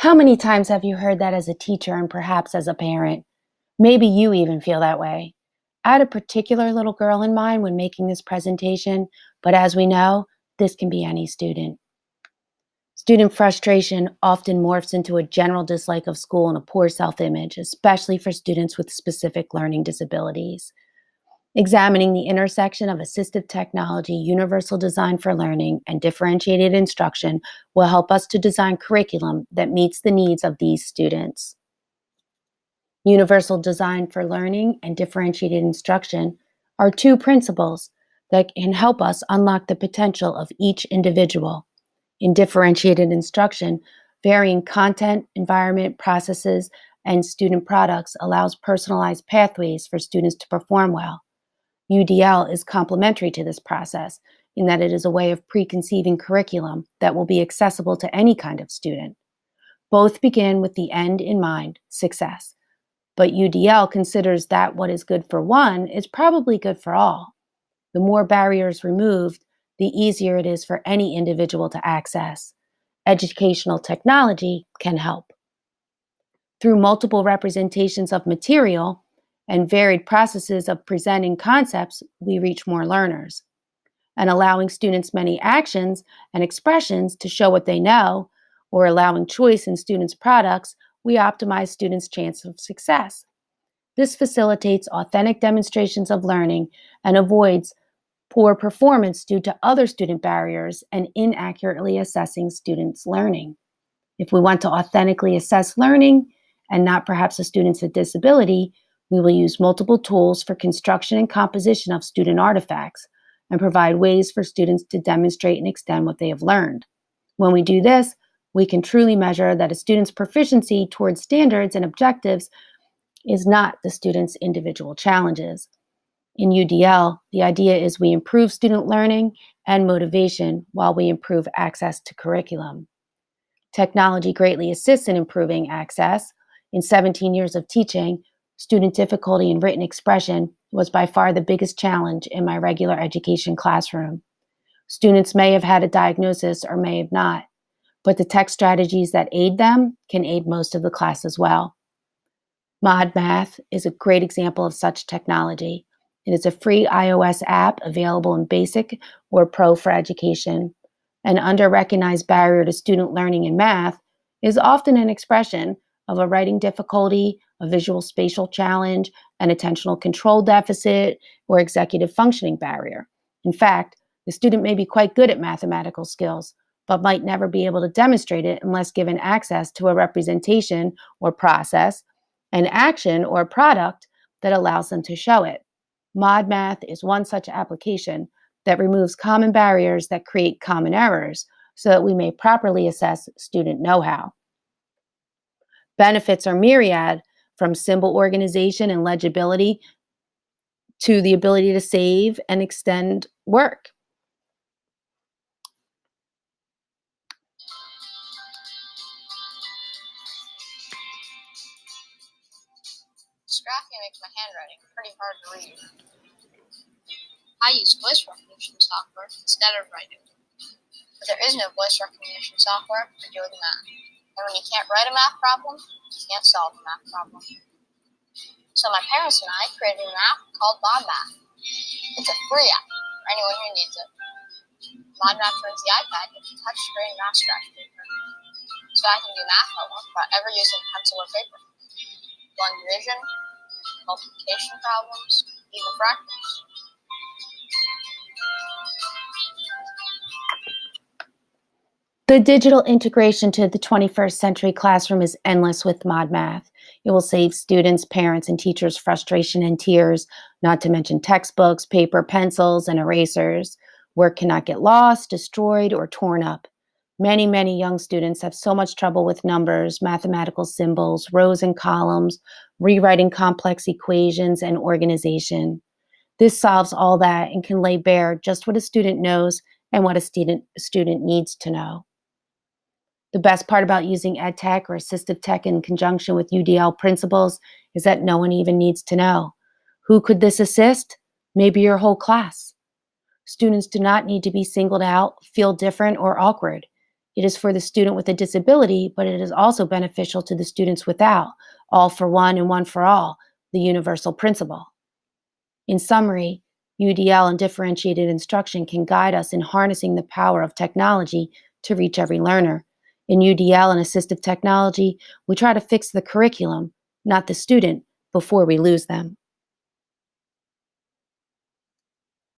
How many times have you heard that as a teacher and perhaps as a parent? Maybe you even feel that way. I had a particular little girl in mind when making this presentation, but as we know, this can be any student. Student frustration often morphs into a general dislike of school and a poor self-image, especially for students with specific learning disabilities. Examining the intersection of assistive technology, universal design for learning, and differentiated instruction will help us to design curriculum that meets the needs of these students. Universal design for learning and differentiated instruction are two principles that can help us unlock the potential of each individual. In differentiated instruction, varying content, environment, processes, and student products allows personalized pathways for students to perform well. UDL is complementary to this process in that it is a way of preconceiving curriculum that will be accessible to any kind of student. Both begin with the end in mind, success. But UDL considers that what is good for one is probably good for all. The more barriers removed, the easier it is for any individual to access. Educational technology can help. Through multiple representations of material and varied processes of presenting concepts, we reach more learners. And allowing students many actions and expressions to show what they know, or allowing choice in students' products, we optimize students' chance of success. This facilitates authentic demonstrations of learning and avoids poor performance due to other student barriers and inaccurately assessing students' learning. If we want to authentically assess learning and not perhaps a student's disability, we will use multiple tools for construction and composition of student artifacts and provide ways for students to demonstrate and extend what they have learned. When we do this, we can truly measure that a student's proficiency towards standards and objectives is not the student's individual challenges. In UDL, the idea is we improve student learning and motivation while we improve access to curriculum. Technology greatly assists in improving access. In 17 years of teaching, student difficulty in written expression was by far the biggest challenge in my regular education classroom. Students may have had a diagnosis or may have not, but the tech strategies that aid them can aid most of the class as well. ModMath is a great example of such technology. It is a free iOS app available in Basic or Pro for education. An under-recognized barrier to student learning in math is often an expression of a writing difficulty, a visual spatial challenge, an attentional control deficit, or executive functioning barrier. In fact, the student may be quite good at mathematical skills, but might never be able to demonstrate it unless given access to a representation or process, an action or product that allows them to show it. ModMath is one such application that removes common barriers that create common errors so that we may properly assess student know-how. Benefits are myriad, from symbol organization and legibility to the ability to save and extend work. Dysgraphia makes my handwriting pretty hard to read. I use voice recognition software instead of writing. But there is no voice recognition software for doing math. And when you can't write a math problem, you can't solve a math problem. So my parents and I created an app called ModMath. It's a free app for anyone who needs it. ModMath turns the iPad into touchscreen math scratch paper, so I can do math homework without ever using pencil or paper. Long division, multiplication problems, even fractals. The digital integration to the 21st century classroom is endless with ModMath. It will save students, parents, and teachers frustration and tears, not to mention textbooks, paper, pencils, and erasers. Work cannot get lost, destroyed, or torn up. Many, many young students have so much trouble with numbers, mathematical symbols, rows and columns, rewriting complex equations, and organization. This solves all that and can lay bare just what a student knows and what a student needs to know. The best part about using EdTech or assistive tech in conjunction with UDL principles is that no one even needs to know. Who could this assist? Maybe your whole class. Students do not need to be singled out, feel different, or awkward. It is for the student with a disability, but it is also beneficial to the students without, all for one and one for all, the universal principle. In summary, UDL and differentiated instruction can guide us in harnessing the power of technology to reach every learner. In UDL and assistive technology, we try to fix the curriculum, not the student, before we lose them.